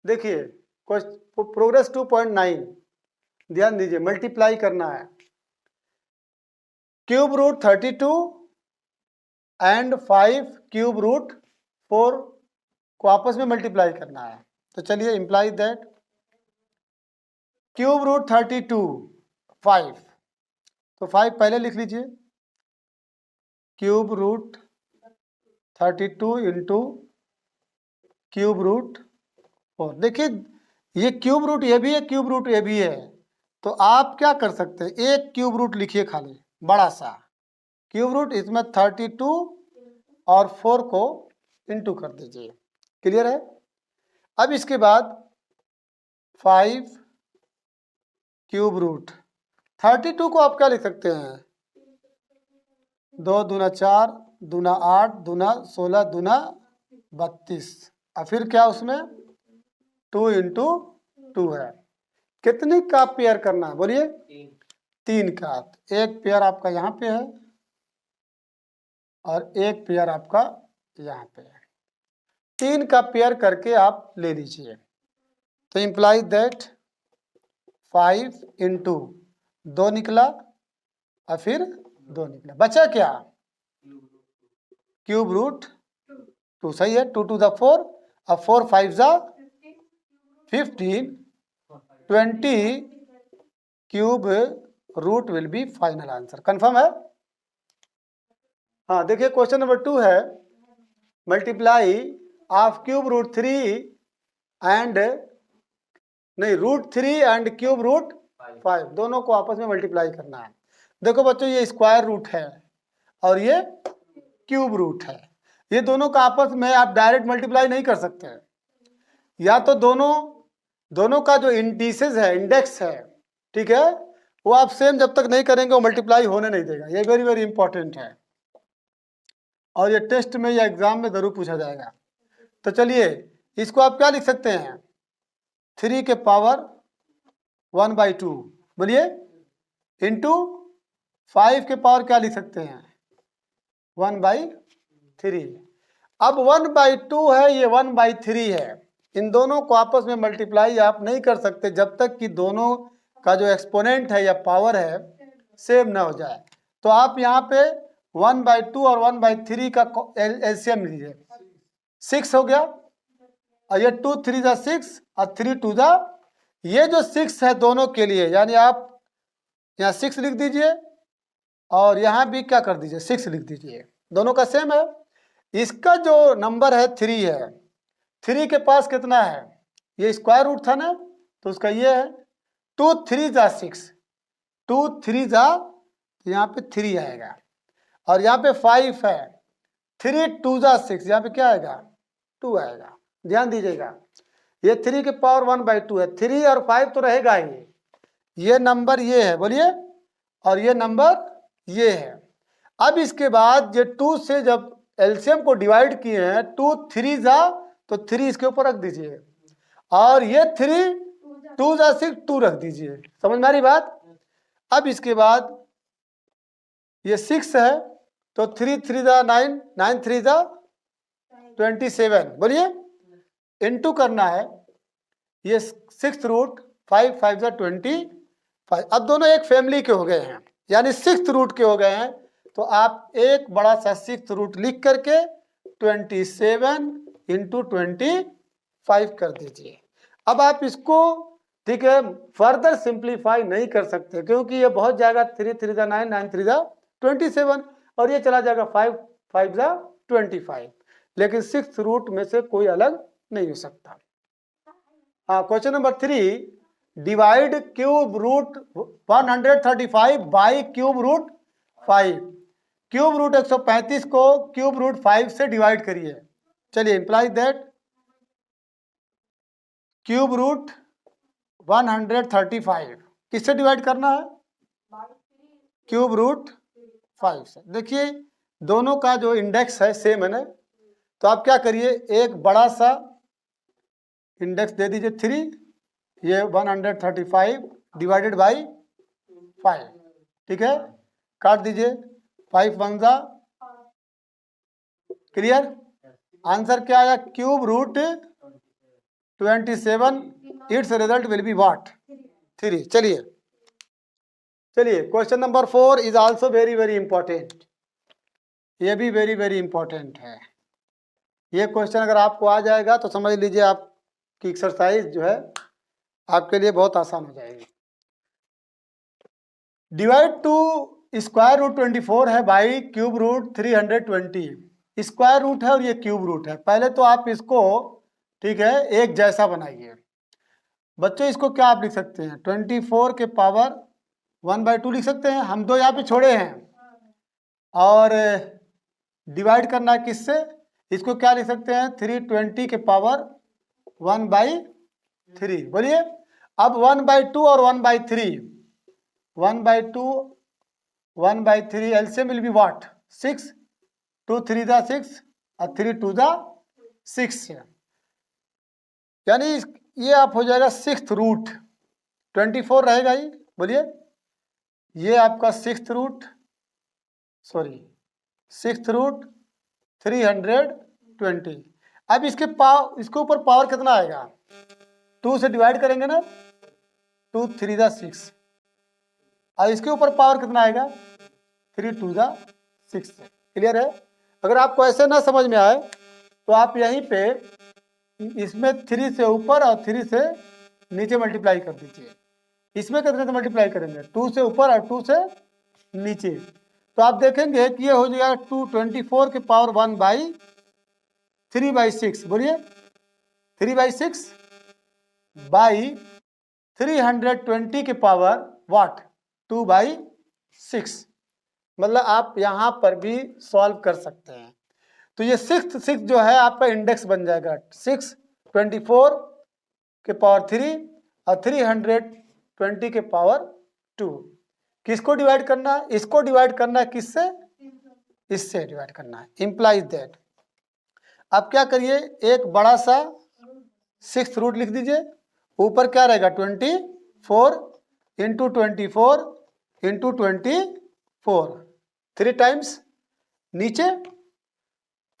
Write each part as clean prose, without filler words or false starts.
देखिए प्रोग्रेस 2.9, ध्यान दीजिए, मल्टीप्लाई करना है। Cube root 32 and 5 cube root 4 को आपस में मल्टीप्लाई करना है। तो चलिए, इंप्लाई दैट क्यूब रूट 32 5, तो 5 पहले लिख लीजिए, cube root 32 into cube root 4। देखिए, ये क्यूब रूट ये भी है, क्यूब रूट ये भी है, तो आप क्या कर सकते हैं, एक क्यूब रूट लिखिए खाली, बड़ा सा क्यूब रूट, इसमें 32 और 4 को इंटू कर दीजिए। क्लियर है? अब इसके बाद 5 क्यूब रूट 32 को आप क्या लिख सकते हैं, 2 दूना 4, दूना 8, दूना 16, दूना 32, और फिर क्या उसमें 2 इंटू 2 है। कितनी का पेयर करना है बोलिए? 3 का। एक पेयर आपका यहाँ पे है और एक पेयर आपका यहाँ पे है। 3 का पेयर करके आप ले लीजिए। तो इम्प्लाई दैट 5 इंटू 2 निकला और फिर 2 निकला, बचा क्या, क्यूब रूट 2। सही है, 2 टू द 4, अब 4 5 जा 15, 20 cube root will be final answer. Confirm है? हाँ, देखिए क्वेश्चन नंबर 2 है, multiply of cube root 3 and नहीं रूट 3 एंड क्यूब रूट 5, दोनों को आपस में मल्टीप्लाई करना है। देखो बच्चों, ये स्क्वायर रूट है और ये क्यूब रूट है, ये दोनों का आपस में आप डायरेक्ट मल्टीप्लाई नहीं कर सकते हैं। या तो दोनों का जो इंडिसेस है, इंडेक्स है, ठीक है, वो आप सेम जब तक नहीं करेंगे वो मल्टीप्लाई होने नहीं देगा। ये वेरी वेरी इंपॉर्टेंट है और ये टेस्ट में या एग्जाम में जरूर पूछा जाएगा। तो चलिए, इसको आप क्या लिख सकते हैं, 3 के पावर 1/2 बोलिए, इंटू 5 के पावर क्या लिख सकते हैं, 1/3। अब 1/2 है, ये 1/3 है, इन दोनों को आपस में मल्टीप्लाई आप नहीं कर सकते जब तक कि दोनों का जो एक्सपोनेंट है या पावर है सेम ना हो जाए। तो आप यहाँ पे 1/2 और 1/3 का एलसीएम लीजिए, 6 हो गया, और ये 2 3 जा 6 और 3 2 जा, ये जो 6 है दोनों के लिए, यानी आप यहाँ 6 लिख दीजिए और यहाँ भी क्या कर दीजिए, 6 लिख दीजिए, दोनों का सेम है। इसका जो नंबर है 3 है, 3 के पास कितना है, ये स्क्वायर रूट था ना, तो उसका ये है 2 3 जा 6, 2 3 जा, तो यहाँ पे 3 आएगा, और यहाँ पे 5 है, 3 2 जा 6, यहाँ पे क्या आएगा, 2 आएगा। ध्यान दीजिएगा, ये 3 के पावर 1/2 है, 3 और 5 तो रहेगा ही, ये नंबर ये है बोलिए, और ये नंबर ये है। अब इसके बाद ये 2 से जब एलसीएम को डिवाइड किए हैं, 2 3 जा, तो 3 इसके ऊपर रख दीजिए, और ये 3 2 जा 6, 2 रख दीजिए। समझ में आ रही बात? अब इसके बाद ये 6 है, तो 3 3 जा 9, 9 3 जा 27 बोलिए, इनटू करना है, ये 6 रूट 5 5 जा 25। अब दोनों एक फैमिली के हो गए हैं, यानी 6 रूट के हो गए हैं, तो आप एक बड़ा सा 6 रूट लिख करके 27 इंटू 25 कर दीजिए। अब आप इसको, ठीक है, फर्दर सिंप्लीफाई नहीं कर सकते क्योंकि ये बहुत जाएगा, 3 3 जा 9, 9 3 जा 27, और ये चला जाएगा 5 5 जा 25, लेकिन 6 रूट में से कोई अलग नहीं हो सकता। हाँ, question number 3, divide cube root 135 by cube root 5। Cube root 135 को क्यूब रूट 5 से डिवाइड करिए। चलिए, इंप्लाई दैट क्यूब रूट 135 किससे डिवाइड करना है, क्यूब रूट 5 से। देखिए दोनों का जो इंडेक्स है सेम है ना, तो आप क्या करिए, एक बड़ा सा इंडेक्स दे दीजिए 3, ये 135 डिवाइडेड बाई 5, ठीक है, काट दीजिए, 5 1 जा, क्लियर। आंसर क्या आया, cube root 27, it's result will be what? 3। चलिए question number 4 is also very very important. ये भी वेरी वेरी इंपॉर्टेंट है। ये क्वेश्चन अगर आपको आ जाएगा तो समझ लीजिए आपकी एक्सरसाइज जो है आपके लिए बहुत आसान हो जाएगी। डिवाइड टू स्क्वायर रूट 24 है by cube root 320। Square root है और ये क्यूब रूट है। पहले तो आप इसको ठीक है एक जैसा बनाइए। बच्चों इसको क्या आप लिख सकते हैं? 24 के पावर 1/2 लिख सकते हैं। हम दो यहाँ पे छोड़े हैं और डिवाइड करना है किससे? इसको क्या लिख सकते हैं? 320 के पावर 1/3। बोलिए अब 1/2 और 1/3, 1/2 1/3 एलसीएम विल बी व्हाट? 6। 2 3 जा 6 और 3 2 जा 6, यानी ये आप हो जाएगा 6th रूट। 24 रहेगा ही। बोलिए ये आपका 6th रूट 320। अब इसके ऊपर पावर कितना आएगा? 2 से डिवाइड करेंगे ना, 2 3 जा 6 और इसके ऊपर पावर कितना आएगा? 3 2 जा 6। क्लियर है? अगर आपको ऐसे ना समझ में आए तो आप यहीं पे इसमें 3 से ऊपर और 3 से नीचे मल्टीप्लाई कर दीजिए। इसमें कितने से मल्टीप्लाई करेंगे? 2 से ऊपर और 2 से नीचे। तो आप देखेंगे कि ये हो जाएगा 224 के पावर 1/3/6। बोलिए 3/6 बाई 320 के पावर व्हाट? 2/6। मतलब आप यहाँ पर भी सॉल्व कर सकते हैं। तो ये 6 जो है आपका इंडेक्स बन जाएगा 6, 24 के पावर 3 और 320 के पावर 2। किसको डिवाइड करना है? इसको डिवाइड करना है किससे? इससे डिवाइड करना है। Implies that. अब क्या करिए, एक बड़ा सा 6th रूट लिख दीजिए। ऊपर क्या रहेगा? 24 इंटू 24 इंटू 24, 3 टाइम्स। नीचे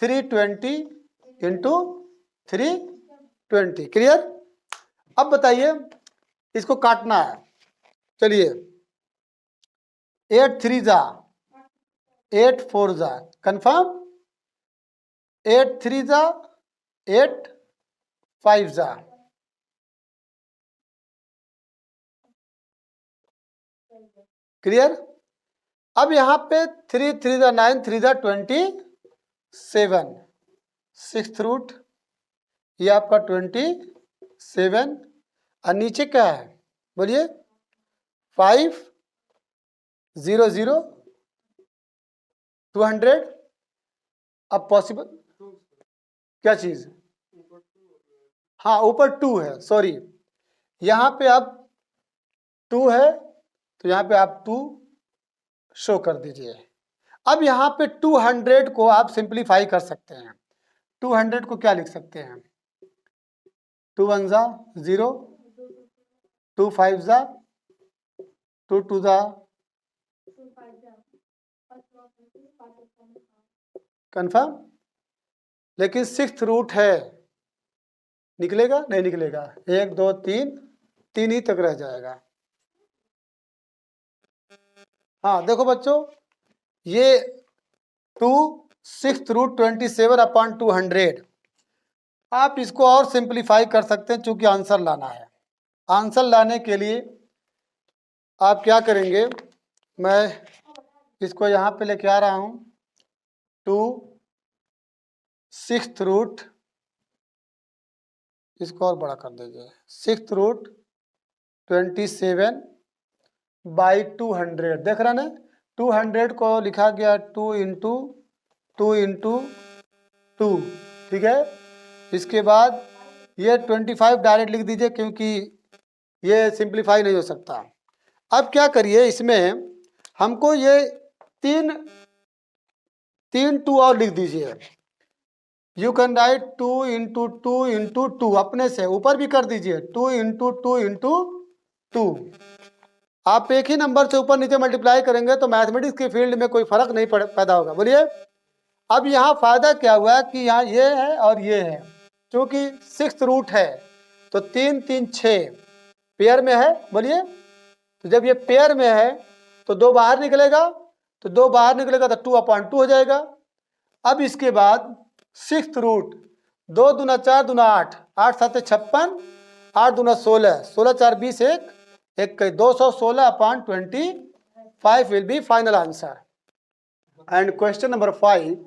320 इंटू 320। क्लियर? अब बताइए इसको काटना है। चलिए 8 3 जा 8 4 जा, कंफर्म? 8 3 जा 8 5 जा। क्लियर? अब यहाँ पे 3 3 जा 9, 3 जा 27, 6th रूट ये आपका 27 और नीचे क्या है? बोलिए 5 0 0 200। अब पॉसिबल क्या चीज? हाँ ऊपर 2 है, सॉरी यहाँ पे अब 2 है तो यहाँ पे आप 2 शो कर दीजिए। अब यहाँ पे 200 को आप सिंप्लीफाई कर सकते हैं। 200 को क्या लिख सकते हैं? 2 1 जा 0, 2 5 जा 2 2 जा, कंफर्म? लेकिन 6th रूट है, निकलेगा? नहीं निकलेगा। 1 2 3 ही तक रह जाएगा। हाँ देखो बच्चों, ये 2 6th रूट 27/200। आप इसको और सिंप्लीफाई कर सकते हैं चूंकि आंसर लाना है। आंसर लाने के लिए आप क्या करेंगे? मैं इसको यहाँ पे लेके आ रहा हूँ। 2 6th रूट, इसको और बड़ा कर दीजिए, 6th रूट 27/200। देख रहे ना, 200 को लिखा गया 2 इंटू 2 इंटू 2। ठीक है? इसके बाद ये 25 डायरेक्ट लिख दीजिए क्योंकि ये सिंप्लीफाई नहीं हो सकता। अब क्या करिए, इसमें हमको ये 3 2 और लिख दीजिए। You can right 2 into 2 into 2, अपने से ऊपर भी कर दीजिए 2 इंटू 2 इंटू 2। आप एक ही नंबर से ऊपर नीचे मल्टीप्लाई करेंगे तो मैथमेटिक्स के फील्ड में कोई फर्क नहीं पैदा होगा। बोलिए अब यहाँ फायदा क्या हुआ कि यहाँ ये है और ये है, क्योंकि 6th रूट है तो 3 3 6 पेयर में है, बोलिए। तो जब ये पेयर में है तो 2 बाहर निकलेगा, तो 2 बाहर निकलेगा तो 2/2 हो जाएगा। अब इसके बाद 6th रूट 2 दूना 4 दूना 8, 8 7 56, 8 दूना 16, 16 4 20, 1 216/25 will be final answer. And question number 5,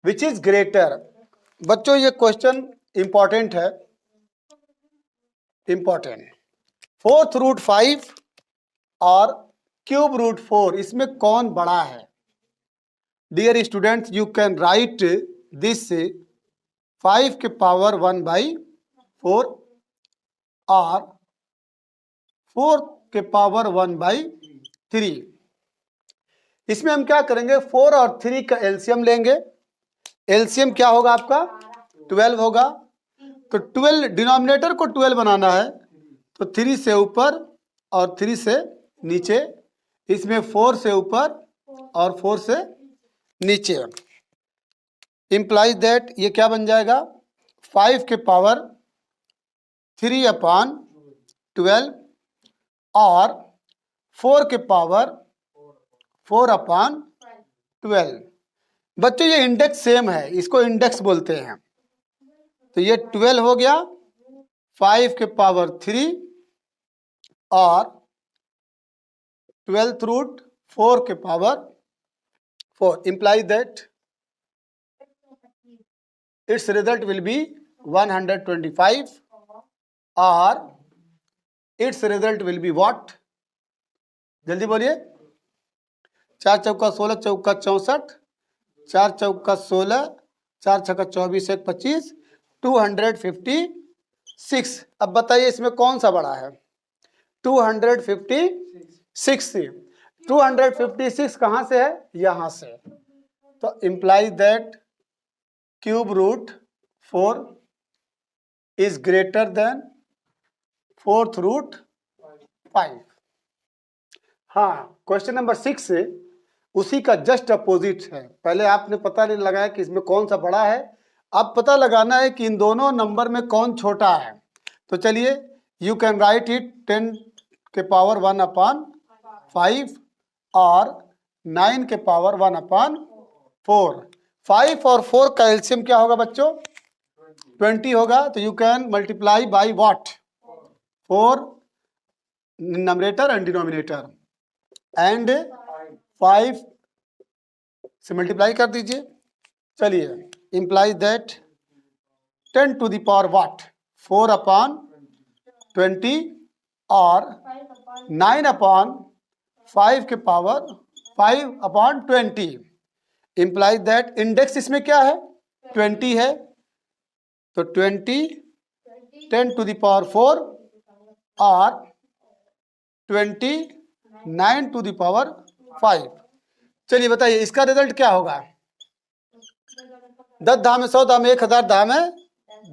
which is greater? बच्चों ये क्वेश्चन इंपॉर्टेंट है, इंपॉर्टेंट। 4th रूट 5 और क्यूब रूट 4, इसमें कौन बड़ा है? Dear students, you can write this 5 के पावर 1/4 और 4 के पावर 1/3। इसमें हम क्या करेंगे, 4 और 3 का एलसीएम लेंगे। एलसीएम क्या होगा आपका? 12 होगा। तो 12 डिनोमिनेटर को 12 बनाना है, तो 3 से ऊपर और 3 से नीचे, इसमें 4 से ऊपर और 4 से नीचे। इंप्लाइज दैट ये क्या बन जाएगा, 5 के पावर 3/12 और 4 के पावर 4/12। बच्चों ये इंडेक्स सेम है, इसको इंडेक्स बोलते हैं। तो ये 12 हो गया, 5 के पावर 3 और 12th रूट 4 के power 4। Implies that its result will be 125 or its result will be what? जल्दी बोलिए। 4 चौका 16, चौका 64, 4 चौका 16, 4 छक्का 24, 1 25, 256। अब बताइए इसमें कौन सा बड़ा है? 256। 256 कहाँ से है? यहाँ से। तो implies that cube root 4 is greater than 4th root 5। हाँ, क्वेश्चन नंबर 6 उसी का जस्ट अपोजिट है। पहले आपने पता नहीं लगाया कि इसमें कौन सा बड़ा है, अब पता लगाना है कि इन दोनों नंबर में कौन छोटा है। तो चलिए, यू कैन राइट इट 10 के पावर 1/5 और 9 के पावर 1/4। 5 और 4 का एलसीएम क्या होगा बच्चों? 20 होगा। तो you can multiply by what? 4 numerator and denominator, and 5 से मल्टीप्लाई कर दीजिए। चलिए, implies that 10 to the power what? 4/20 और 9/5 के पावर 5/20। इंप्लाइज दैट इंडेक्स इसमें क्या है? 20 है। तो 20 10 टू द पावर 4 और 20 9 टू द पावर 5। चलिए बताइए इसका रिजल्ट क्या होगा? 10 धाम 100 धाम 1000 धाम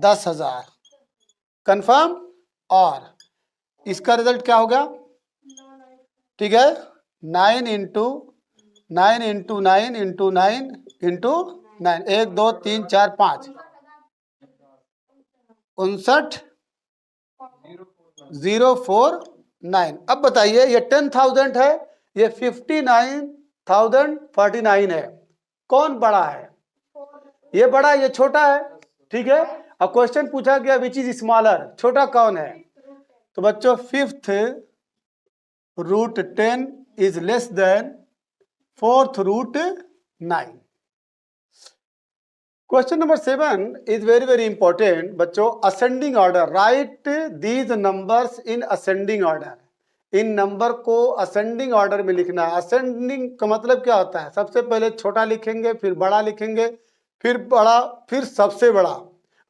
10,000। कंफर्म। और इसका रिजल्ट क्या होगा? ठीक है, 9 इंटू 9 इंटू 9 इंटू 9 इंटू 9, 1 2 3 4 5, 59,049। अब बताइए ये 10,000 है, ये 59,049 है, कौन बड़ा है? ये बड़ा है, ये छोटा है। ठीक है, अब क्वेश्चन पूछा गया विच इज स्मॉलर, छोटा कौन है? तो बच्चों 5th root 10 is less than 4th root 9। Question number 7 is very very important बच्चों। Ascending order, write these numbers in ascending order. इन नंबर को असेंडिंग ऑर्डर में लिखना है। असेंडिंग का मतलब क्या होता है? सबसे पहले छोटा लिखेंगे, फिर बड़ा लिखेंगे, फिर बड़ा, फिर सबसे बड़ा,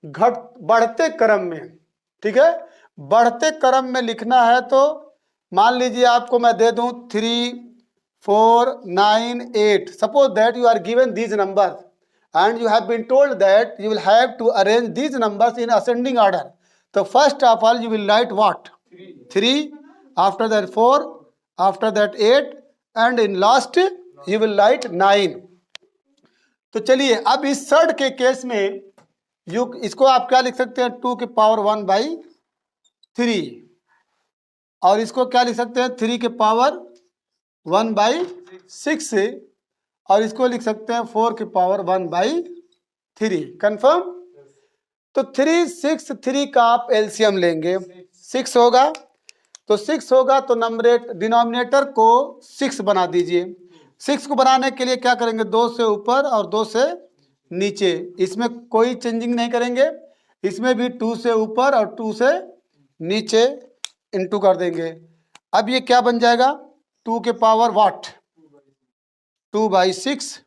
बढ़ते क्रम में। ठीक है, बढ़ते क्रम में लिखना है। तो मान लीजिए आपको मैं दे दूं 3 4 9 8। Suppose that you are given these numbers and you have been told that you will have to arrange these numbers in ascending order. So first of all you will write what? 3, after that 4, after that 8, and in last you will write 9. तो चलिए अब इस third के case में इसको आप क्या लिख सकते हैं, 2 की पावर 1/3, और इसको क्या लिख सकते हैं, 3 की पावर 1/6, और इसको लिख सकते हैं 4 की पावर 1/3। कंफर्म। तो 3, 6, 3 का आप एलसीएम लेंगे, 6 होगा, तो 6 होगा तो नंबरेट डिनोमिनेटर को 6 बना दीजिए। 6 को बनाने के लिए क्या करेंगे, 2 से ऊपर और 2 से नीचे, इसमें कोई चेंजिंग नहीं करेंगे, इसमें भी 2 से ऊपर और 2 से नीचे इनटू कर देंगे। अब ये क्या बन जाएगा, 2 के पावर वाट 2/6,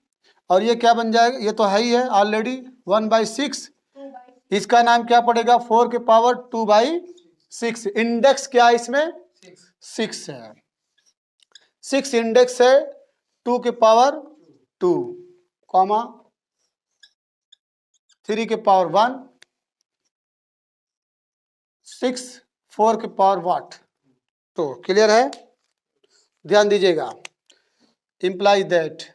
और ये क्या बन जाएगा, ये तो है ही है ऑलरेडी 1/6, इसका नाम क्या पड़ेगा, 4 के पावर 2/6। इंडेक्स क्या है इसमें, 6 है, 6 इंडेक्स है, 2 के पावर 2, कॉमा 3 के पावर 1, 6, 4 के पावर वाट। तो क्लियर है, ध्यान दीजिएगा। implies that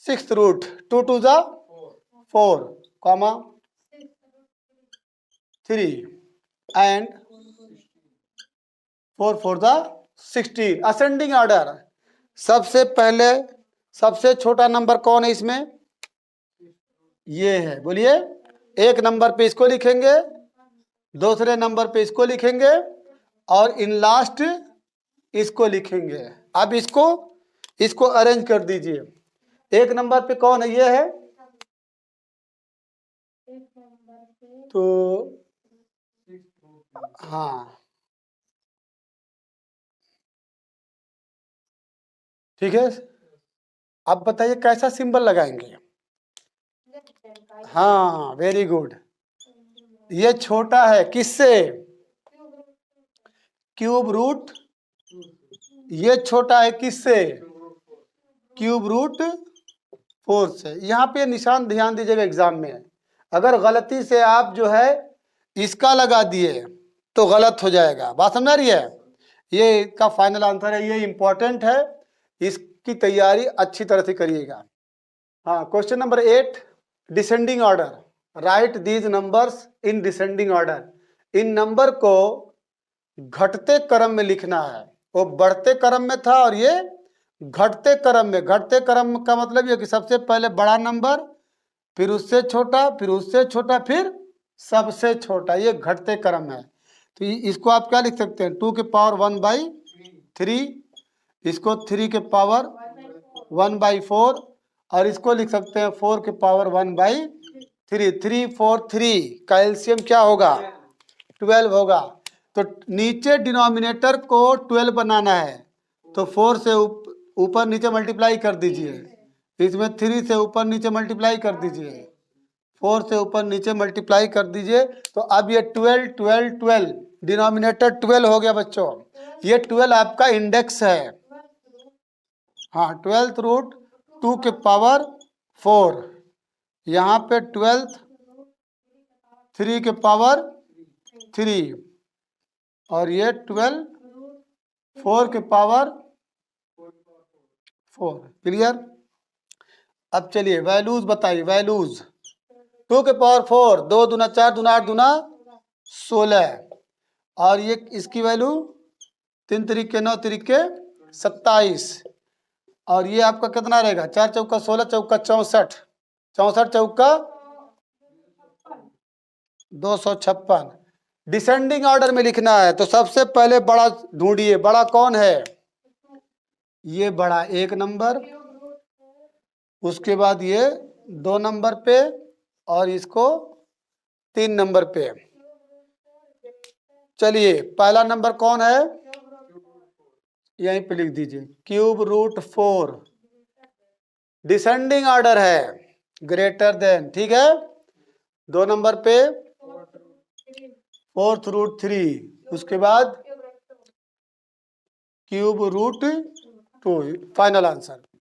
6th root 2 to the 4, comma 3 and 4 for the 16। Ascending order, सबसे पहले सबसे छोटा नंबर कौन है इसमें, ये है, बोलिए। एक नंबर पे इसको लिखेंगे, दूसरे नंबर पे इसको लिखेंगे, और इन लास्ट इसको लिखेंगे। अब इसको अरेंज कर दीजिए। एक नंबर पे कौन है, ये है, तो हाँ ठीक है। अब बताइए कैसा सिंबल लगाएंगे, हाँ वेरी गुड, ये छोटा है किससे, क्यूब रूट, ये छोटा है किससे, क्यूब रूट 4 से। यहाँ पे निशान ध्यान दीजिएगा, एग्जाम में अगर गलती से आप जो है इसका लगा दिए तो गलत हो जाएगा, बात समझ रही है। ये इसका फाइनल आंसर है, ये इंपॉर्टेंट है, इसकी तैयारी अच्छी तरह से करिएगा। हाँ, question number 8, descending order, write these numbers in descending order. इन नंबर को घटते क्रम में लिखना है, वो बढ़ते क्रम में था और ये घटते क्रम में। घटते क्रम का मतलब ये कि सबसे पहले बड़ा नंबर, फिर उससे छोटा, फिर उससे छोटा, फिर सबसे छोटा, ये घटते क्रम है। तो इसको आप क्या लिख सकते हैं, 2 के पावर 1/3, इसको 3 के पावर 1/4, और इसको लिख सकते हैं 4 के पावर 1/3। 3, 4, 3 का एलसीएम क्या होगा, 12 होगा। तो नीचे डिनोमिनेटर को 12 बनाना है, तो 4 से ऊपर नीचे मल्टीप्लाई कर दीजिए, इसमें 3 से ऊपर नीचे मल्टीप्लाई कर दीजिए, 4 से ऊपर नीचे मल्टीप्लाई कर दीजिए। तो अब ये 12, 12, 12, डिनोमिनेटर 12 हो गया बच्चों। ये 12 आपका इंडेक्स है, हाँ 12th रूट 2 के पावर 4, यहाँ पे 12th 3 के पावर 3, और ये 12 4 के पावर 4। क्लियर। अब चलिए वैल्यूज बताइए, वैल्यूज 2 के पावर 4, 2 दूना 4 दूना 8 दूना 16, और ये इसकी वैल्यू 3 तरीके 9 तरीके 27, और ये आपका कितना रहेगा, 4 चौका 16, चौका 64, 64 चौका 256। डिसेंडिंग ऑर्डर में लिखना है, तो सबसे पहले बड़ा ढूंढिए, बड़ा कौन है, ये बड़ा 1 नंबर, उसके बाद ये 2 नंबर पे, और इसको 3 नंबर पे। चलिए पहला नंबर कौन है, यहीं पे लिख दीजिए, क्यूब रूट 4, डिसेंडिंग ऑर्डर है, ग्रेटर देन, ठीक है। 2 नंबर पे 4th रूट 3, उसके बाद क्यूब रूट 2, फाइनल आंसर।